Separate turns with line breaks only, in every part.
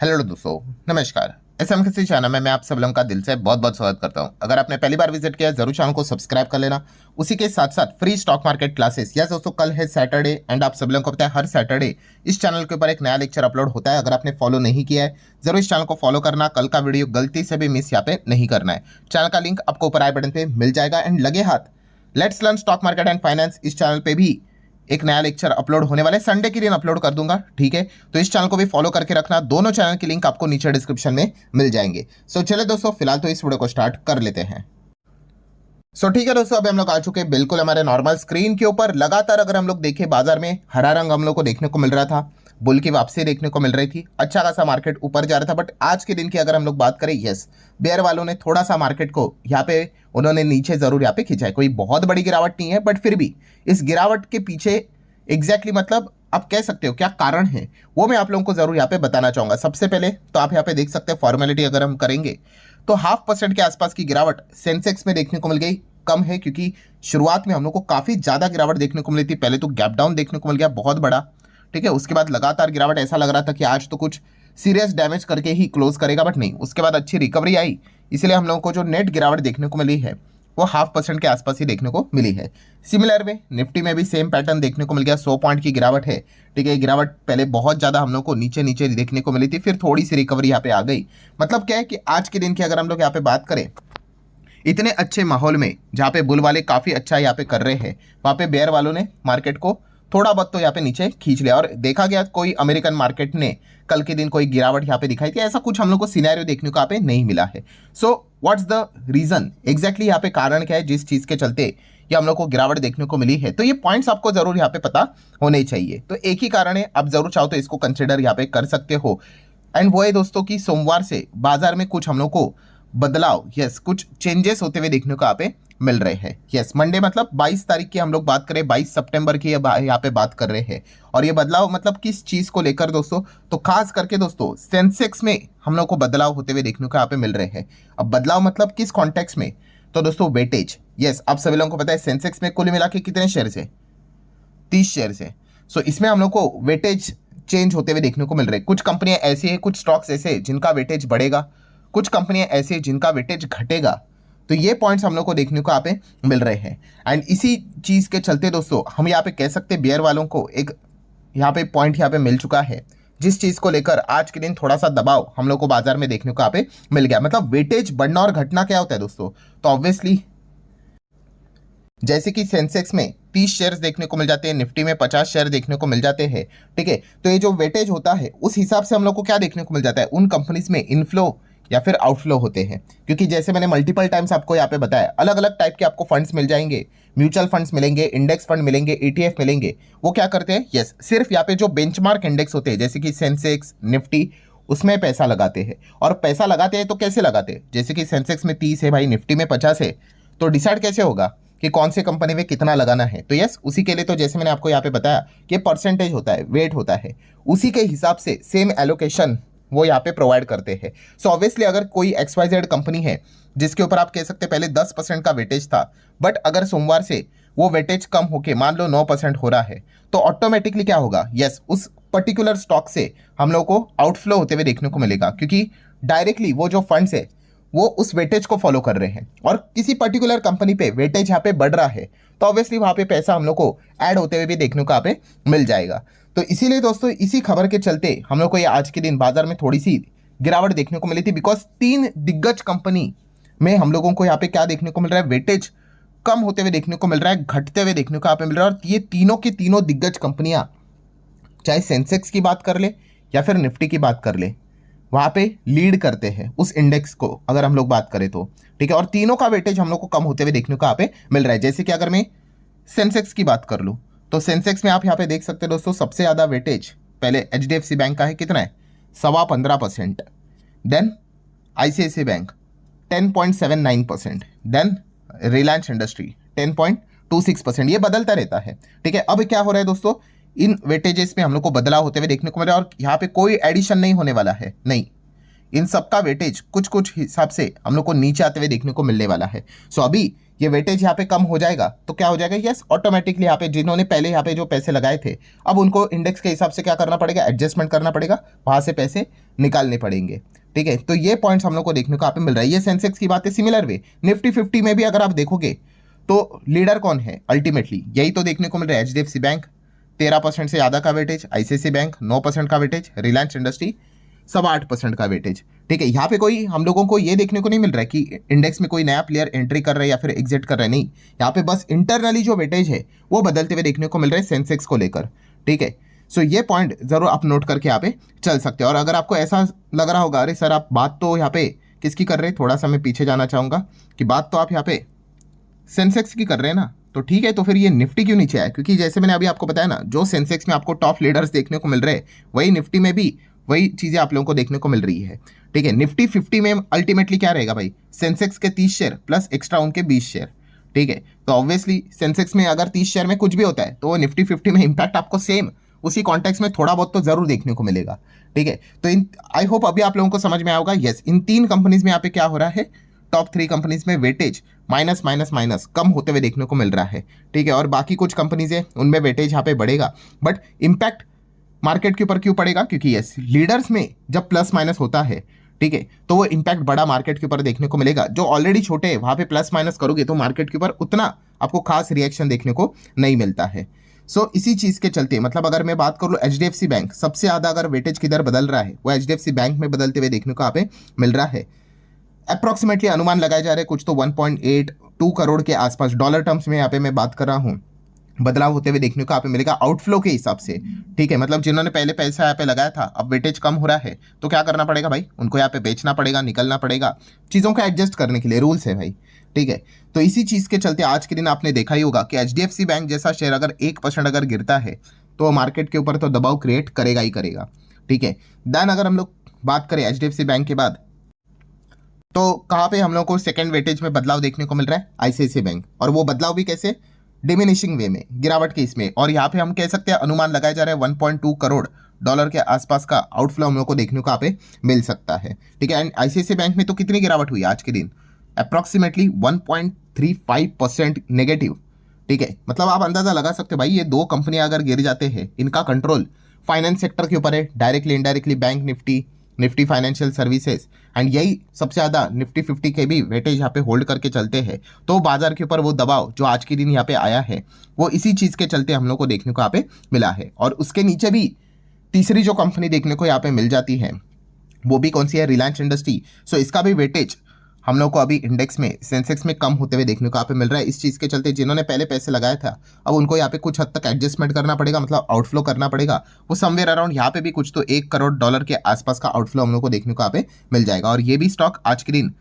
Hello दोस्तों, नमस्कार। SM किसी चैनल में मैं आप सब लोगों का दिल से बहुत बहुत स्वागत करता हूं। अगर आपने पहली बार विजिट किया है जरूर चैनल को सब्सक्राइब कर लेना। उसी के साथ साथ free stock market classes, yes दोस्तों, कल है सैटरडे एंड आप सब लोगों को पता है हर सैटरडे इस चैनल के ऊपर एक नया लेक्चर अपलोड होता है। अगर आपने फॉलो नहीं किया है जरूर इस चैनल को फॉलो करना। कल का वीडियो गलती से भी मिस यहाँ पे नहीं करना है। चैनल का लिंक आपको ऊपर आई बटन पे मिल जाएगा। एंड लगे हाथ let's learn stock market and finance, इस चैनल पे भी एक नया लेक्चर अपलोड होने वाला है। संडे के दिन अपलोड कर दूंगा, ठीक है। तो इस चैनल को भी फॉलो करके रखना। दोनों चैनल की लिंक आपको नीचे डिस्क्रिप्शन में मिल जाएंगे। सो चले दोस्तों, फिलहाल तो इस वीडियो को स्टार्ट कर लेते हैं। ठीक है दोस्तों, अभी हम लोग आ चुके हैं बिल्कुल हमारे नॉर्मल स्क्रीन के ऊपर। लगातार अगर हम लोग देखें बाजार में हरा रंग हम लोग को देखने को मिल रहा था, बुल की वापसी देखने को मिल रही थी, अच्छा खासा मार्केट ऊपर जा रहा था। बट आज के दिन की अगर हम लोग बात करें, यस, बेयर वालों ने थोड़ा सा मार्केट को यहाँ पे उन्होंने नीचे जरूर यहाँ पे खींचा है। कोई बहुत बड़ी गिरावट नहीं है, बट फिर भी इस गिरावट के पीछे एग्जैक्टली मतलब आप कह सकते हो क्या कारण है, वो मैं आप लोगों को जरूर यहाँ पे बताना चाहूंगा। सबसे पहले तो आप यहाँ पे देख सकते हैं, फॉर्मेलिटी अगर हम करेंगे तो 0.5% के आसपास की गिरावट सेंसेक्स में देखने को मिल गई। कम है क्योंकि शुरुआत में हम लोग को काफी ज्यादा गिरावट देखने को मिली थी। पहले तो गैप डाउन देखने को मिल गया बहुत बड़ा, ठीक है। उसके बाद लगातार गिरावट, ऐसा लग रहा था कि आज तो कुछ सीरियस डैमेज करके ही क्लोज करेगा, बट नहीं। उसके बाद अच्छी रिकवरी आई, इसलिए हम लोगों को जो नेट गिरावट देखने को मिली है वो 0.5% के आसपास ही देखने को मिली है। सिमिलर वे निफ्टी में भी सेम पैटर्न देखने को मिल गया। 100 पॉइंट की गिरावट है, ठीक है। गिरावट पहले बहुत ज़्यादा हम लोग को नीचे नीचे देखने को मिली थी, फिर थोड़ी सी रिकवरी यहाँ पे आ गई। मतलब क्या है कि आज के दिन की अगर हम लोग यहाँ पे बात करें, इतने अच्छे माहौल में जहाँ पे बुल वाले काफ़ी अच्छा यहाँ पे कर रहे हैं, वहाँ पे बेयर वालों ने मार्केट को थोड़ा बहुत तो यहाँ पे नीचे खींच लिया। और देखा गया कोई अमेरिकन मार्केट ने कल के दिन कोई गिरावट यहाँ पे दिखाई थी, ऐसा कुछ हम लोग को सिनेरियो देखने को यहाँ पे नहीं मिला है। So what's the reason, exactly यहाँ पे कारण क्या है जिस चीज़ के चलते ये हम लोग को गिरावट देखने को मिली है। तो ये पॉइंट्स आपको जरूर यहाँ पे पता होने चाहिए। तो एक ही कारण है, आप जरूर चाहो तो इसको कंसिडर यहाँ पे कर सकते हो। एंड वो है दोस्तों कि सोमवार से बाजार में कुछ हम लोग को बदलाव, यस, कुछ चेंजेस होते हुए देखने को यहाँ पे मिल रहे हैं। यस, मंडे मतलब 22 तारीख की हम लोग बात करें, 22 सितंबर की यहाँ पे बात कर रहे हैं। और ये बदलाव मतलब किस चीज़ को लेकर दोस्तों, तो खास करके दोस्तों सेंसेक्स में हम लोग को बदलाव होते हुए देखने को यहाँ पे मिल रहे हैं। अब बदलाव मतलब किस कॉन्टेक्स्ट में, तो दोस्तों वेटेज। यस, आप सभी लोगों को पता है सेंसेक्स में कुल मिला के कितने शेयर है, 30 शेयर है। सो इसमें हम लोग को वेटेज चेंज होते हुए देखने को मिल रहे हैं। कुछ कंपनियां ऐसी है, कुछ स्टॉक्स ऐसे जिनका वेटेज बढ़ेगा, कुछ कंपनियां ऐसी जिनका वेटेज घटेगा। तो ये पॉइंट्स हम लोग को देखने को यहाँ पे मिल रहे हैं। एंड इसी चीज़ के चलते दोस्तों हम यहाँ पे कह सकते हैं बेयर वालों को एक यहाँ पे पॉइंट यहाँ पे मिल चुका है, जिस चीज़ को लेकर आज के दिन थोड़ा सा दबाव हम लोग को बाजार में देखने को यहाँ पे मिल गया। मतलब वेटेज बढ़ना और घटना क्या होता है दोस्तों, तो ऑब्वियसली जैसे कि सेंसेक्स में 30 शेयर्स देखने को मिल जाते हैं, निफ्टी में 50 शेयर देखने को मिल जाते हैं, ठीक है। तो ये जो वेटेज होता है उस हिसाब से हम लोग को क्या देखने को मिल जाता है, उन कंपनीज में इनफ्लो या फिर आउटफ्लो होते हैं। क्योंकि जैसे मैंने मल्टीपल टाइम्स आपको यहाँ पे बताया, अलग अलग टाइप के आपको फंड्स मिल जाएंगे, म्यूचुअल फंड्स मिलेंगे, इंडेक्स फंड मिलेंगे, ETF मिलेंगे। वो क्या करते हैं, यस, सिर्फ यहाँ पे जो बेंचमार्क इंडेक्स होते हैं जैसे कि सेंसेक्स, निफ्टी, उसमें पैसा लगाते हैं। और पैसा लगाते हैं तो कैसे लगाते हैं, जैसे कि सेंसेक्स में 30 है भाई, निफ्टी में 50 है, तो डिसाइड कैसे होगा कि कौन से कंपनी में कितना लगाना है। तो यस, उसी के लिए तो जैसे मैंने आपको यहाँ पे बताया कि परसेंटेज होता है, वेट होता है, उसी के हिसाब से सेम एलोकेशन वो यहाँ पे प्रोवाइड करते हैं। सो ऑब्वियसली अगर कोई XYZ कंपनी है जिसके ऊपर आप कह सकते हैं पहले 10% का वेटेज था, बट अगर सोमवार से वो वेटेज कम होके मान लो 9% हो रहा है, तो ऑटोमेटिकली क्या होगा, यस, उस पर्टिकुलर स्टॉक से हम लोग को आउटफ्लो होते हुए देखने को मिलेगा। क्योंकि डायरेक्टली वो जो फंड्स है वो उस वेटेज को फॉलो कर रहे हैं और किसी पर्टिकुलर कंपनी पे वेटेज यहाँ पे बढ़ रहा है, तो ऑब्वियसली वहाँ पे पैसा हम लोग को ऐड होते हुए भी देखने को यहाँ पे मिल जाएगा। तो इसीलिए दोस्तों इसी खबर के चलते हम लोग को ये आज के दिन बाजार में थोड़ी सी गिरावट देखने को मिली थी। बिकॉज 3 दिग्गज कंपनी में हम लोगों को यहाँ पे क्या देखने को मिल रहा है, वेटेज कम होते हुए देखने को मिल रहा है, घटते हुए देखने को यहाँ पे मिल रहा है। और ये तीनों की तीनों दिग्गज कंपनियां, चाहे सेंसेक्स की बात कर ले या फिर निफ्टी की बात कर ले, वहाँ पे लीड करते हैं उस इंडेक्स को अगर हम लोग बात करें तो, ठीक है। और तीनों का वेटेज हम लोग को कम होते हुए देखने को यहाँ पे मिल रहा है। जैसे कि अगर मैं सेंसेक्स की बात कर लूँ तो सेंसेक्स में आप यहाँ पे देख सकते हैं दोस्तों, सबसे ज़्यादा वेटेज पहले HDFC बैंक का है, कितना है, 15.25%। Then ICICI bank 10.79%। Then Reliance industry 10.26%। ये बदलता रहता है, ठीक है। अब क्या हो रहा है दोस्तों, इन वेटेजेस में हम लोग को बदलाव होते हुए देखने को मिल रहा है। और यहाँ पे कोई एडिशन नहीं होने वाला है, नहीं, इन सबका वेटेज कुछ कुछ हिसाब से हम लोग को नीचे आते हुए देखने को मिलने वाला है। सो अभी ये वेटेज यहाँ पे कम हो जाएगा तो क्या हो जाएगा, यस ऑटोमेटिकली यहाँ पे जिन्होंने पहले यहाँ पे जो पैसे लगाए थे अब उनको इंडेक्स के हिसाब से क्या करना पड़ेगा, एडजस्टमेंट करना पड़ेगा, वहां से पैसे निकालने पड़ेंगे। ठीक है, तो ये पॉइंट्स हम लोग को देखने को यहाँ पे मिल रहा है। ये सेंसेक्स की बात है। सिमिलर वे निफ्टी 50 में भी अगर आप देखोगे तो लीडर कौन है अल्टीमेटली, यही तो देखने को मिल रहा है। HDFC बैंक 13% से ज़्यादा का वेटेज, ICICI बैंक 9% का वेटेज, रिलायंस इंडस्ट्री 8.25% का वेटेज। ठीक है, यहाँ पे कोई हम लोगों को ये देखने को नहीं मिल रहा है कि इंडेक्स में कोई नया प्लेयर एंट्री कर रहा है या फिर एग्जिट कर रहा है, नहीं। यहाँ पे बस इंटरनली जो वेटेज है वो बदलते हुए देखने को मिल रहा है सेंसेक्स को लेकर। ठीक है, सो ये पॉइंट जरूर आप नोट करके यहाँ पे चल सकते हैं। और अगर आपको ऐसा लग रहा होगा अरे सर आप बात तो यहाँ पे किसकी कर रहे हैं, थोड़ा सा मैं पीछे जाना चाहूँगा कि बात तो आप यहाँ पे सेंसेक्स की कर रहे हैं ना, तो ठीक है, तो फिर ये निफ्टी क्यों नीचे आया? क्योंकि जैसे मैंने अभी आपको बताया ना, जो सेंसेक्स में आपको टॉप लीडर्स देखने को मिल रहे हैं वही निफ्टी में भी वही चीज़ें आप लोगों को देखने को मिल रही है। ठीक है, निफ्टी 50 में अल्टीमेटली क्या रहेगा भाई, सेंसेक्स के 30 शेयर प्लस एक्स्ट्रा उनके 20 शेयर। ठीक है, तो ऑब्वियसली सेंसेक्स में अगर 30 शेयर में कुछ भी होता है तो वो निफ्टी 50 में इंपैक्ट आपको सेम उसी कॉन्टेक्स्ट में थोड़ा बहुत तो जरूर देखने को मिलेगा। ठीक है, तो इन आई होप अभी आप लोगों को समझ में आया होगा। यस, इन 3 कंपनीज में यहाँ पे क्या हो रहा है, टॉप 3 कंपनीज में वेटेज माइनस माइनस माइनस कम होते हुए देखने को मिल रहा है। ठीक है, और बाकी कुछ कंपनीज है उनमें वेटेज यहाँ पे बढ़ेगा, बट इंपैक्ट मार्केट के ऊपर क्यों पड़ेगा, क्योंकि यस लीडर्स में जब प्लस माइनस होता है, ठीक है, तो वो इंपैक्ट बड़ा मार्केट के ऊपर देखने को मिलेगा। जो ऑलरेडी छोटे है वहां पे प्लस माइनस करोगे तो मार्केट के ऊपर उतना आपको खास रिएक्शन देखने को नहीं मिलता है। सो इसी चीज के चलते मतलब अगर मैं बात करूँ HDFC बैंक सबसे ज्यादा अगर वेटेज किधर बदल रहा है वो HDFC बैंक में बदलते हुए देखने को यहाँ पे मिल रहा है। अप्रोक्सीमेटली अनुमान लगाए जा रहे हैं कुछ तो 1.82 करोड़ के आसपास डॉलर टर्म्स में यहाँ पे मैं बात कर रहा हूँ, बदलाव होते हुए देखने को यहाँ पे मिलेगा आउटफ्लो के हिसाब से। ठीक है, मतलब जिन्होंने पहले पैसा यहाँ पे लगाया था अब वेटेज कम हो रहा है तो क्या करना पड़ेगा भाई, उनको यहाँ पे बेचना पड़ेगा, निकलना पड़ेगा, चीज़ों को एडजस्ट करने के लिए रूल्स है भाई। ठीक है, तो इसी चीज़ के चलते आज के दिन आपने देखा ही होगा कि HDFC बैंक जैसा शेयर अगर 1% अगर गिरता है तो मार्केट के ऊपर तो दबाव क्रिएट करेगा ही करेगा। ठीक है, देन अगर हम लोग बात करें HDFC बैंक के बाद तो कहाँ पे हम लोग को सेकंड वेटेज में बदलाव देखने को मिल रहा है, ICICI बैंक, और वो बदलाव भी कैसे, डिमिनिशिंग वे में, गिरावट के इसमें। और यहाँ पे हम कह सकते हैं अनुमान लगाया जा रहा है 1.2 करोड़ डॉलर के आसपास का आउटफ्लो हम लोग को देखने को यहाँ पे मिल सकता है। ठीक है, एंड ICICI बैंक में तो कितनी गिरावट हुई आज के दिन, अप्रॉक्सीमेटली 1.35% नेगेटिव। ठीक है, मतलब आप अंदाजा लगा सकते हो भाई ये 2 कंपनियां अगर गिर जाते हैं, इनका कंट्रोल फाइनेंस सेक्टर के ऊपर है, directly indirectly bank Nifty financial services, and यही सबसे ज़्यादा निफ्टी 50 के भी वेटेज यहाँ पे होल्ड करके चलते हैं। तो बाजार के ऊपर वो दबाव जो आज के दिन यहाँ पे आया है वो इसी चीज़ के चलते हम लोग को देखने को यहाँ पे मिला है। और उसके नीचे भी तीसरी जो कंपनी देखने को यहाँ पे मिल जाती है वो भी कौन सी है, रिलायंस इंडस्ट्री। सो इसका भी वेटेज हम लोग को अभी इंडेक्स में सेंसेक्स में कम होते हुए देखने को यहाँ पे मिल रहा है। इस चीज़ के चलते जिन्होंने पहले पैसे लगाया था अब उनको यहाँ पे कुछ हद तक एडजस्टमेंट करना पड़ेगा, मतलब आउटफ्लो करना पड़ेगा। वो समवेयर अराउंड यहाँ पे भी कुछ तो 1 करोड़ डॉलर के आसपास का आउटफ्लो हम लोग को देखने को यहाँ पे मिल जाएगा। और ये भी स्टॉक आज के दिन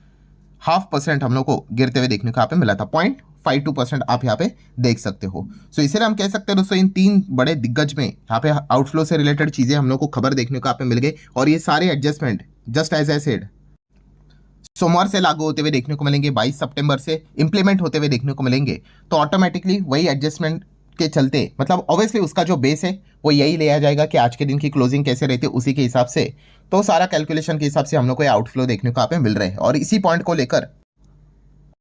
0.5% हम लोग को गिरते हुए देखने को यहाँ पे मिला था, 0.52% आप यहाँ पे देख सकते हो। सो इसलिए हम कह सकते हैं दोस्तों इन 3 बड़े दिग्गज में यहाँ पे आउटफ्लो से रिलेटेड चीज़ें हम लोग को खबर देखने को यहाँ पे मिल गई। और ये सारे adjustment just as I said सोमवार से लागू होते हुए देखने को मिलेंगे, 22 सितंबर से इंप्लीमेंट होते हुए देखने को मिलेंगे। तो ऑटोमेटिकली वही एडजस्टमेंट के चलते मतलब ऑब्वियसली उसका जो बेस है वो यही लिया जाएगा कि आज के दिन की क्लोजिंग कैसे रहती है उसी के हिसाब से। तो सारा कैलकुलेशन के हिसाब से हम लोग को ये आउटफ्लो देखने को यहाँ पे मिल रहे हैं। और इसी पॉइंट को लेकर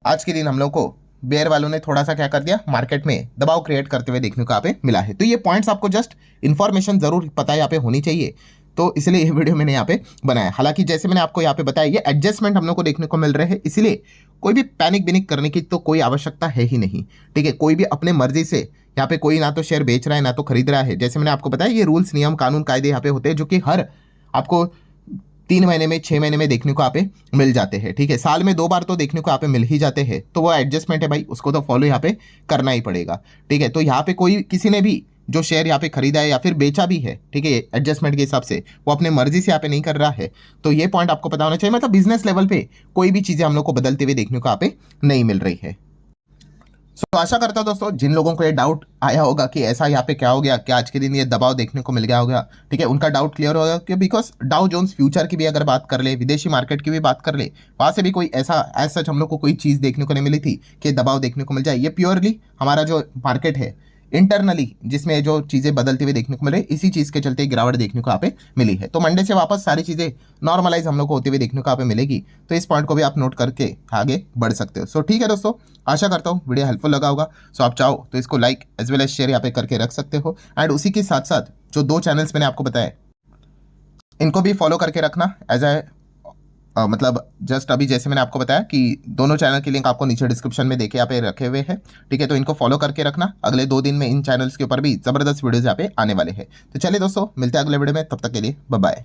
आज के दिन हम लोग को बेयर वालों ने थोड़ा सा क्या कर दिया, मार्केट में दबाव क्रिएट करते हुए देखने को यहाँ पे मिला है। तो ये पॉइंट्स आपको जस्ट इन्फॉर्मेशन जरूर पता है यहाँ पे होनी चाहिए, तो इसलिए ये वीडियो मैंने यहाँ पे बनाया। हालांकि जैसे मैंने आपको यहाँ पे बताया ये एडजस्टमेंट हम लोग को देखने को मिल रहे हैं, इसलिए कोई भी पैनिक बिनिक करने की तो कोई आवश्यकता है ही नहीं। ठीक है, कोई भी अपने मर्जी से यहाँ पे कोई ना तो शेयर बेच रहा है ना तो खरीद रहा है। जैसे मैंने आपको बताया ये रूल्स नियम कानून कायदे यहाँ पे होते हैं जो कि हर आपको 3 महीने में 6 महीने में देखने को यहाँ पे मिल जाते हैं। ठीक है, साल में 2 बार तो देखने को यहाँ पे मिल ही जाते हैं, तो वो एडजस्टमेंट है भाई, उसको तो फॉलो यहाँ पे करना ही पड़ेगा। ठीक है, तो यहाँ पे कोई किसी ने भी जो शेयर यहाँ पे खरीदा है या फिर बेचा भी है, ठीक है, एडजस्टमेंट के हिसाब से वो अपने मर्जी से यहाँ पे नहीं कर रहा है। तो ये पॉइंट आपको पता होना चाहिए, मतलब बिजनेस लेवल पे कोई भी चीज़ें हम लोग को बदलते हुए देखने को यहाँ पे नहीं मिल रही है। तो आशा करता हूं दोस्तों जिन लोगों को ये डाउट आया होगा कि ऐसा यहाँ पे क्या हो गया कि आज के दिन ये दबाव देखने को मिल गया होगा, ठीक है, उनका डाउट क्लियर होगा कि बिकॉज डाउ जोन्स फ्यूचर की भी अगर बात कर ले, विदेशी मार्केट की भी बात कर ले, वहाँ से भी कोई ऐसा एज सच हम लोग को कोई चीज़ देखने को नहीं मिली थी कि दबाव देखने को मिल जाए। ये प्योरली हमारा जो मार्केट है इंटरनली जिसमें जो चीज़ें बदलती हुई देखने को मिल रही है, इसी चीज़ के चलते गिरावट देखने को यहाँ पे मिली है। तो मंडे से वापस सारी चीज़ें नॉर्मलाइज हम लोग को होती हुई देखने को यहाँ पे मिलेगी। तो इस पॉइंट को भी आप नोट करके आगे बढ़ सकते हो। सो ठीक है दोस्तों, आशा करता हूँ वीडियो हेल्पफुल लगा होगा। सो आप चाहो तो इसको like as well as share यहाँ पे करके रख सकते हो। एंड उसी के साथ साथ जो 2 चैनल्स मैंने आपको बताया इनको भी फॉलो करके रखना एज ए मतलब जस्ट अभी जैसे मैंने आपको बताया कि दोनों चैनल की लिंक आपको नीचे डिस्क्रिप्शन में देखे यहाँ पे रखे हुए हैं। ठीक है, तो इनको फॉलो करके रखना। अगले 2 दिन में इन चैनल्स के ऊपर भी जबरदस्त वीडियोज यहाँ पे आने वाले हैं। तो चलिए दोस्तों, मिलते हैं अगले वीडियो में, तब तक के लिए बाय बाय।